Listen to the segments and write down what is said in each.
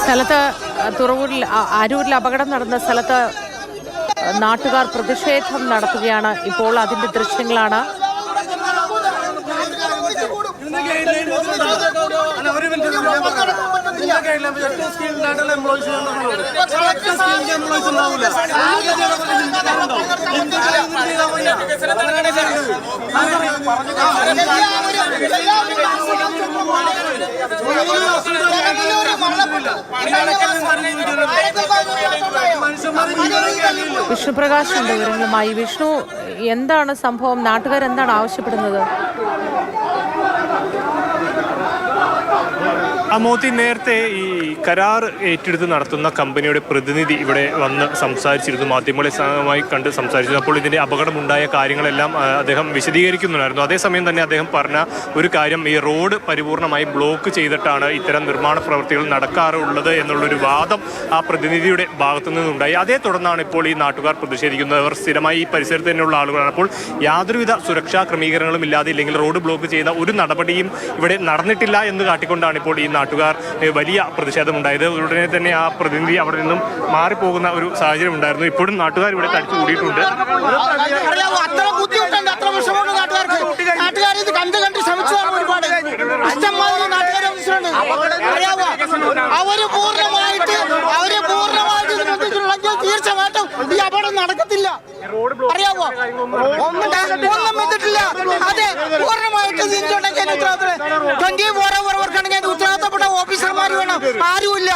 സ്ഥലത്ത് തുറവൂരിൽ അരൂരിൽ അപകടം നടന്ന സ്ഥലത്ത് നാട്ടുകാർ പ്രതിഷേധം നടത്തുകയാണ്. ഇപ്പോൾ അതിന്റെ ദൃശ്യങ്ങളാണ്. വിഷ്ണുപ്രകാശ് ഉണ്ട് വിവരങ്ങളുമായി. വിഷ്ണു, എന്താണ് സംഭവം? നാട്ടുകാരെന്താണ് ആവശ്യപ്പെടുന്നത്? മോത്തി, നേരത്തെ ഈ കരാർ ഏറ്റെടുത്ത് നടത്തുന്ന കമ്പനിയുടെ പ്രതിനിധി ഇവിടെ വന്ന് സംസാരിച്ചിരുന്നു, മാധ്യമങ്ങളെ കണ്ട് സംസാരിച്ചിരുന്നു. അപ്പോൾ ഇതിൻ്റെ അപകടമുണ്ടായ കാര്യങ്ങളെല്ലാം അദ്ദേഹം വിശദീകരിക്കുന്നുണ്ടായിരുന്നു. അതേസമയം തന്നെ അദ്ദേഹം പറഞ്ഞ ഒരു കാര്യം, ഈ റോഡ് പരിപൂർണമായി ബ്ലോക്ക് ചെയ്തിട്ടാണ് ഇത്തരം നിർമ്മാണ പ്രവൃത്തികൾ നടക്കാറുള്ളത് എന്നുള്ളൊരു വാദം ആ പ്രതിനിധിയുടെ ഭാഗത്തു നിന്നുണ്ടായി. അതേ തുടർന്നാണ് ഇപ്പോൾ ഈ നാട്ടുകാർ പ്രതിഷേധിക്കുന്നത്. അവർ സ്ഥിരമായി ഈ പരിസരത്ത് തന്നെയുള്ള ആളുകളാണ്. അപ്പോൾ യാതൊരുവിധ സുരക്ഷാ ക്രമീകരണങ്ങളും ഇല്ലാതെ, ഇല്ലെങ്കിൽ റോഡ് ബ്ലോക്ക് ചെയ്യുന്ന ഒരു നടപടിയും ഇവിടെ നടന്നിട്ടില്ല എന്ന് കാട്ടിക്കൊണ്ടാണ് ഇപ്പോൾ ഈ നാട്ടുകാർ വലിയ പ്രതിഷേധമുണ്ടായത്. ഉടനെ തന്നെ ആ പ്രതിനിധി അവിടെ നിന്നും മാറിപ്പോകുന്ന ഒരു സാഹചര്യം ഉണ്ടായിരുന്നു. ഇപ്പോഴും നാട്ടുകാർ ഇവിടെ തടിച്ചു കൂടിയിട്ടുണ്ട്. തീർച്ചയായിട്ടും ഈ അപകടം നടക്കത്തില്ല. അറിയാവോ, ഒന്നും ചെയ്തിട്ടില്ല. അതെ, പൂർണ്ണമായിട്ട് ഉത്തരവാദിത്തപ്പെട്ട ഓഫീസർമാർ വേണം, ആരുമില്ല.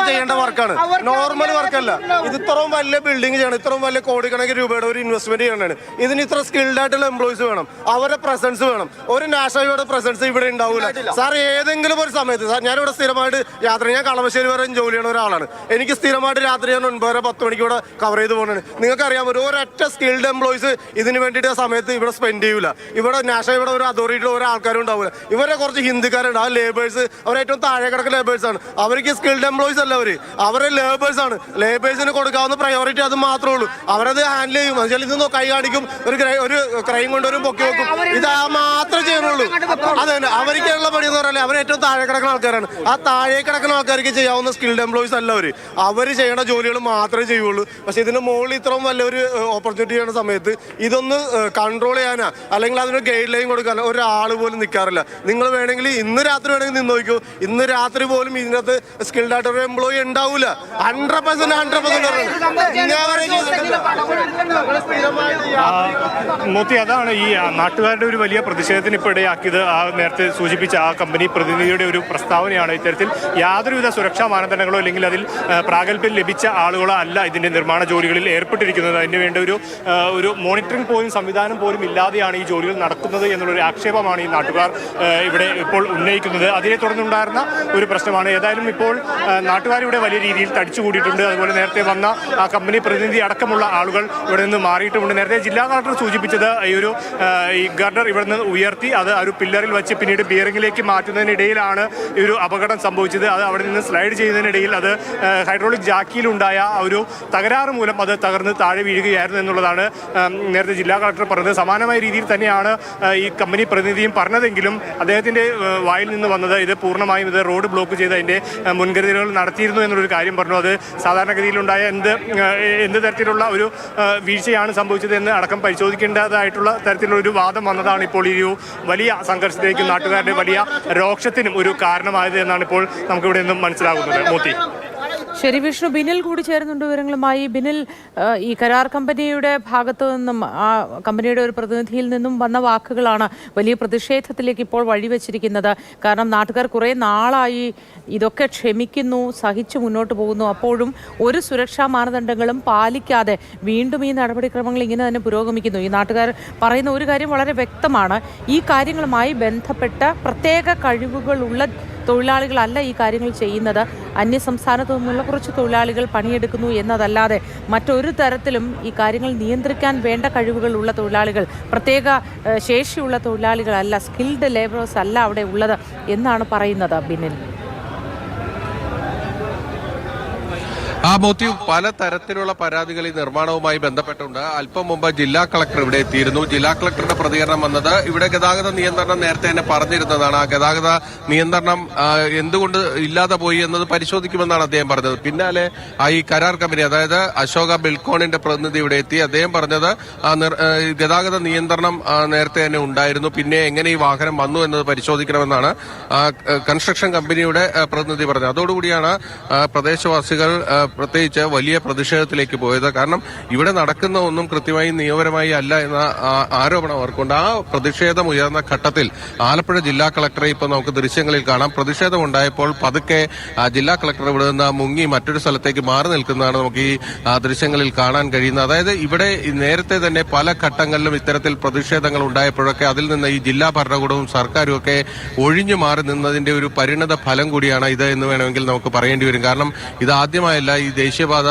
ചെയ്യേണ്ട വർക്കാണ്, നോർമൽ വർക്കല്ല. ഇത് ഇത്രയും വലിയ ബിൽഡിംഗ് ചെയ്യണം, ഇത്രയും വലിയ കോടിക്കണക്കിന് രൂപയുടെ ഒരു ഇൻവെസ്റ്റ്മെന്റ് ചെയ്യണതാണ്. ഇതിന് ഇത്ര സ്കിൽഡ് ആയിട്ടുള്ള എംപ്ലോയീസ് വേണം, അവരുടെ പ്രസൻസ് വേണം. ഒരു നാഷണൽ ഹൈവേയുടെ പ്രസൻസ് ഇവിടെ ഉണ്ടാവില്ല സാർ. ഏതെങ്കിലും ഒരു സമയത്ത് സാർ, ഞാനിവിടെ സ്ഥിരമായിട്ട് യാത്ര, ഞാൻ കളമശ്ശേരി വരെ ജോലി ചെയ്യുന്ന ഒരാളാണ്. എനിക്ക് സ്ഥിരമായിട്ട് രാത്രി ഞാൻ 9:10 മണിക്ക് ഇവിടെ കവർ ചെയ്ത് പോകുന്നതാണ്. നിങ്ങൾക്കറിയാം, ഒരൊറ്റ സ്കിൽഡ് എംപ്ലോയീസ് ഇതിന് വേണ്ടിയിട്ട് സമയത്ത് ഇവിടെ സ്പെൻഡ് ചെയ്യൂല. ഇവിടെ നാഷണൽ ഹൈവേയുടെ ഒരു അതോറിറ്റിയിൽ ഒരു ആൾക്കാരും ഉണ്ടാവില്ല. ഇവരെ കുറച്ച് ഹിന്ദിക്കാരുണ്ട്, ആ ലേബേഴ്സ്, അവർ ഏറ്റവും താഴെ കിടക്കുന്ന ലേബേഴ്സ് ആണ്. അവർക്ക് സ്കിൽഡ് എംപ്ലോയീസ് അല്ല, അവരെ ലേബേഴ്സ് ആണ്. ലേബേഴ്സിന് കൊടുക്കാവുന്ന പ്രയോറിറ്റി അത് മാത്രമേ ഉള്ളൂ. അവരത് ഹാൻഡിൽ ചെയ്യും. എന്നുവെച്ചാൽ ഇത് കൈ കാണിക്കും, ഒരു ക്രൈം കൊണ്ടുവരും, പൊക്കി വെക്കും. ഇത് മാത്രമേ ചെയ്യുന്നുള്ളൂ. അത് തന്നെ അവർക്കുള്ള പണി എന്ന് പറഞ്ഞാൽ അവർ ഏറ്റവും താഴെ കിടക്കുന്ന ആൾക്കാരാണ്. ആ താഴെ കിടക്കുന്ന ആൾക്കാർക്ക് ചെയ്യാവുന്ന സ്കിൽഡ് എംപ്ലോയീസ് അല്ല അവർ ചെയ്യേണ്ട ജോലികൾ മാത്രമേ ചെയ്യുള്ളൂ. പക്ഷെ ഇതിന് മുകളിൽ ഇത്രയും വലിയൊരു ഓപ്പർച്യൂണിറ്റി ചെയ്യുന്ന സമയത്ത് ഇതൊന്ന് കൺട്രോൾ ചെയ്യാനാ, അല്ലെങ്കിൽ അതിന് ഗൈഡ് ലൈൻ കൊടുക്കാനോ ഒരാൾ പോലും നിൽക്കാറില്ല. നിങ്ങൾ വേണമെങ്കിൽ ഇന്ന് രാത്രി വേണമെങ്കിൽ നിന്ന് നോക്കൂ, ഇന്ന് രാത്രി പോലും ഇതിനകത്ത് സ്കിൽഡ് ആയിട്ട് ഒരു എംപ്ലോയി ഉണ്ടാവില്ല. 100% മോത്തി, അതാണ് ഈ നാട്ടുകാരുടെ ഒരു വലിയ പ്രതിഷേധത്തിന് ഇപ്പോൾ ഇടയാക്കിയത്. ആ നേരത്തെ സൂചിപ്പിച്ച ആ കമ്പനി പ്രതിനിധിയുടെ ഒരു പ്രസ്താവനയാണ്. ഇത്തരത്തിൽ യാതൊരുവിധ സുരക്ഷാ മാനദണ്ഡങ്ങളോ അല്ലെങ്കിൽ അതിൽ പ്രാഗൽഭ്യം ലഭിച്ച ആളുകളോ അല്ല ഇതിന്റെ നിർമ്മാണ ജോലികളിൽ ഏർപ്പെട്ടിരിക്കുന്നത്. അതിന് വേണ്ട ഒരു മോണിറ്ററിംഗ് പോലും സംവിധാനം പോലും ഇല്ലാതെയാണ് ഈ ജോലികൾ നടക്കുന്നത് എന്നുള്ളൊരു ആക്ഷേപമാണ് ഈ നാട്ടുകാർ ഇവിടെ ഇപ്പോൾ ഉന്നയിക്കുന്നത്. അതിനെ തുടർന്നുണ്ടായിരുന്ന ഒരു പ്രശ്നമാണ്. ഏതായാലും ഇപ്പോൾ നാട്ടുകാർ ഇവിടെ വലിയ രീതിയിൽ തടിച്ചുകൂടിയിട്ടുണ്ട്. അതുപോലെ നേരത്തെ വന്ന ആ കമ്പനി പ്രതിനിധി അടക്കമുള്ള ആളുകൾ ഇവിടെ നിന്ന് മാറിയിട്ടുമുണ്ട്. നേരത്തെ ജില്ലാ കളക്ടർ സൂചിപ്പിച്ചത് ഈ ഗർഡർ ഇവിടെ നിന്ന് ഉയർത്തി അത് ഒരു പില്ലറിൽ വെച്ച് പിന്നീട് ബിയറിംഗിലേക്ക് മാറ്റുന്നതിനിടയിലാണ് ഈ ഒരു അപകടം സംഭവിച്ചത്. അത് അവിടെ നിന്ന് സ്ലൈഡ് ചെയ്യുന്നതിനിടയിൽ അത് ഹൈഡ്രോളിക് ജാക്കിയിലുണ്ടായ ഒരു തകരാറ് മൂലം അത് തകർന്ന് താഴെ വീഴുകയായിരുന്നു എന്നുള്ളതാണ് നേരത്തെ ജില്ലാ കളക്ടർ പറഞ്ഞത്. സമാനമായ രീതിയിൽ തന്നെയാണ് ഈ കമ്പനി പ്രതിനിധിയും പറഞ്ഞതെങ്കിലും അദ്ദേഹത്തിൻ്റെ വായിൽ നിന്ന് വന്നത് ഇത് പൂർണ്ണമായും ഇത് റോഡ് ബ്ലോക്ക് ചെയ്ത് അതിൻ്റെ മുൻകരുതലുകൾ നടത്തിയിരുന്നു എന്നുള്ളൊരു കാര്യം പറഞ്ഞു. അത് സാധാരണഗതിയിലുണ്ടായ എന്ത് തരത്തിലുള്ള ഒരു വീഴ്ചയാണ് സംഭവിച്ചത് എന്ന് അടക്കം പരിശോധിക്കേണ്ടതായിട്ടുള്ള തരത്തിലുള്ള ഒരു വാദം വന്നതാണ് ഇപ്പോൾ ഈ ഒരു വലിയ സംഘർഷത്തിലേക്കും നാട്ടുകാരുടെ വലിയ രോക്ഷത്തിനും ഒരു കാരണമായത് എന്നാണ് ഇപ്പോൾ നമുക്കിവിടെ നിന്നും മനസ്സിലാകുന്നത്. മോത്തി, ശരി വിഷ്ണു. ബിനിൽ കൂടി ചേരുന്നുണ്ട് വിവരങ്ങളുമായി. ബിനിൽ, ഈ കരാർ കമ്പനിയുടെ ഭാഗത്തു നിന്നും ആ കമ്പനിയുടെ ഒരു പ്രതിനിധിയിൽ നിന്നും വന്ന വാക്കുകളാണ് വലിയ പ്രതിഷേധത്തിലേക്ക് ഇപ്പോൾ വഴിവെച്ചിരിക്കുന്നത്. കാരണം നാട്ടുകാർ കുറേ നാളായി ഇതൊക്കെ ക്ഷമിക്കുന്നു, സഹിച്ചു മുന്നോട്ട് പോകുന്നു. അപ്പോഴും ഒരു സുരക്ഷാ മാനദണ്ഡങ്ങളും പാലിക്കാതെ വീണ്ടും ഈ നടപടിക്രമങ്ങൾ ഇങ്ങനെ തന്നെ പുരോഗമിക്കുന്നു. ഈ നാട്ടുകാർ പറയുന്ന ഒരു കാര്യം വളരെ വ്യക്തമാണ്. ഈ കാര്യങ്ങളുമായി ബന്ധപ്പെട്ട പ്രത്യേക കഴിവുകളുള്ള തൊഴിലാളികളല്ല ഈ കാര്യങ്ങൾ ചെയ്യുന്നത്. അന്യസംസ്ഥാനത്തു നിന്നുള്ള കുറച്ച് തൊഴിലാളികൾ പണിയെടുക്കുന്നു എന്നതല്ലാതെ മറ്റൊരു തരത്തിലും ഈ കാര്യങ്ങൾ നിയന്ത്രിക്കാൻ വേണ്ട കഴിവുകളുള്ള തൊഴിലാളികൾ, പ്രത്യേക ശേഷിയുള്ള തൊഴിലാളികളല്ല, സ്കിൽഡ് ലേബേഴ്സ് അല്ല അവിടെ ഉള്ളത് എന്നാണ് പറയുന്നത് ബിനിൽ. മോത്തി, പലതരത്തിലുള്ള പരാതികൾ ഈ നിർമ്മാണവുമായി ബന്ധപ്പെട്ടുണ്ട്. അല്പം മുമ്പ് ജില്ലാ കളക്ടർ ഇവിടെ എത്തിയിരുന്നു. ജില്ലാ കളക്ടറുടെ പ്രതികരണം വന്നത്. ഇവിടെ ഗതാഗത നിയന്ത്രണം നേരത്തെ തന്നെ പറഞ്ഞിരുന്നതാണ്. ആ ഗതാഗത നിയന്ത്രണം എന്തുകൊണ്ട് ഇല്ലാതെ പോയി എന്നത് പരിശോധിക്കുമെന്നാണ് അദ്ദേഹം പറഞ്ഞത്. പിന്നാലെ ഈ കരാർ കമ്പനി, അതായത് അശോക ബിൽക്കോണിന്റെ പ്രതിനിധി ഇവിടെ എത്തി. അദ്ദേഹം പറഞ്ഞത് ഗതാഗത നിയന്ത്രണം നേരത്തെ തന്നെ ഉണ്ടായിരുന്നു, പിന്നെ എങ്ങനെ ഈ വാഹനം വന്നു എന്നത് പരിശോധിക്കണമെന്നാണ് കൺസ്ട്രക്ഷൻ കമ്പനിയുടെ പ്രതിനിധി പറഞ്ഞത്. അതോടുകൂടിയാണ് പ്രദേശവാസികൾ പ്രത്യേകിച്ച് വലിയ പ്രതിഷേധത്തിലേക്ക് പോയത്. കാരണം ഇവിടെ നടക്കുന്ന ഒന്നും കൃത്യമായി നിയമപരമായി അല്ല എന്ന ആരോപണം അവർക്കുണ്ട്. ആ പ്രതിഷേധം ഉയർന്ന ഘട്ടത്തിൽ ആലപ്പുഴ ജില്ലാ കളക്ടറെ ഇപ്പോൾ നമുക്ക് ദൃശ്യങ്ങളിൽ കാണാം. പ്രതിഷേധം ഉണ്ടായപ്പോൾ പതുക്കെ ജില്ലാ കളക്ടർ ഇവിടെ നിന്ന് മുങ്ങി മറ്റൊരു സ്ഥലത്തേക്ക് മാറി നിൽക്കുന്നതാണ് നമുക്ക് ഈ ദൃശ്യങ്ങളിൽ കാണാൻ കഴിയുന്നത്. അതായത് ഇവിടെ നേരത്തെ തന്നെ പല ഘട്ടങ്ങളിലും ഇത്തരത്തിൽ പ്രതിഷേധങ്ങൾ ഉണ്ടായപ്പോഴൊക്കെ അതിൽ നിന്ന് ഈ ജില്ലാ ഭരണകൂടവും സർക്കാരും ഒക്കെ ഒഴിഞ്ഞു മാറി നിന്നതിന്റെ ഒരു പരിണത ഫലം കൂടിയാണ് ഇത് എന്ന് വേണമെങ്കിൽ നമുക്ക് പറയേണ്ടി വരും. കാരണം ഇതാദ്യമായല്ല ഈ ദേശീയപാത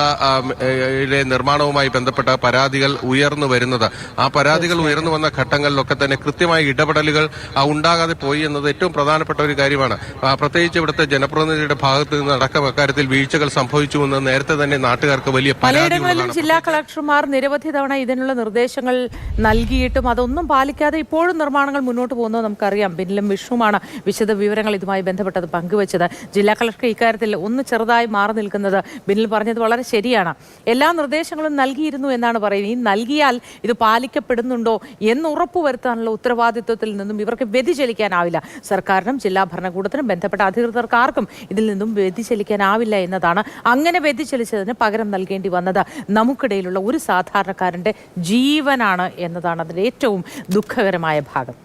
നിർമ്മാണവുമായി ബന്ധപ്പെട്ട പരാതികൾ ഉയർന്നു വരുന്നത്. ആ പരാതികൾ ഉയർന്നു വന്ന ഘട്ടങ്ങളിലൊക്കെ തന്നെ കൃത്യമായ ഇടപെടലുകൾ ഉണ്ടാകാതെ പോയി എന്നത് ഏറ്റവും പ്രധാനപ്പെട്ട ഒരു കാര്യമാണ്. പ്രത്യേകിച്ച് ഇവിടുത്തെ ജനപ്രതിനിധിയുടെ ഭാഗത്ത് നിന്ന് അടക്കം അക്കാര്യത്തിൽ വീഴ്ചകൾ സംഭവിച്ചുവെന്ന് നേരത്തെ തന്നെ നാട്ടുകാർക്ക് വലിയ പലയിടങ്ങളിലും ജില്ലാ കളക്ടർമാർ നിരവധി തവണ ഇതിനുള്ള നിർദ്ദേശങ്ങൾ നൽകിയിട്ടും അതൊന്നും പാലിക്കാതെ ഇപ്പോഴും നിർമ്മാണങ്ങൾ മുന്നോട്ട് പോകുന്നത് നമുക്കറിയാം. ബിനിലും വിഷ്ണുമാണ് വിശദ വിവരങ്ങൾ ഇതുമായി ബന്ധപ്പെട്ടത് പങ്കുവച്ചത്. ജില്ലാ കളക്ടർ ഇക്കാര്യത്തിൽ ഒന്ന് ചെറുതായി മാറി നിൽക്കുന്നത് ബിനിൽ പറഞ്ഞത് വളരെ ശരിയാണ്. എല്ലാ നിർദ്ദേശങ്ങളും നൽകിയിരുന്നു എന്നാണ് പറയുന്നത്. ഈ നൽകിയാൽ ഇത് പാലിക്കപ്പെടുന്നുണ്ടോ എന്ന് ഉറപ്പുവരുത്താനുള്ള ഉത്തരവാദിത്വത്തിൽ നിന്നും ഇവർക്ക് വ്യതിചലിക്കാനാവില്ല. സർക്കാരിനും ജില്ലാ ഭരണകൂടത്തിനും ബന്ധപ്പെട്ട അധികൃതർക്ക് ആർക്കും ഇതിൽ നിന്നും വ്യതിചലിക്കാനാവില്ല എന്നതാണ്. അങ്ങനെ വ്യതിചലിച്ചതിന് പകരം നൽകേണ്ടി വന്നത് നമുക്കിടയിലുള്ള ഒരു സാധാരണക്കാരന്റെ ജീവനാണ് എന്നതാണ് അതിന്റെ ഏറ്റവും ദുഃഖകരമായ ഭാഗം.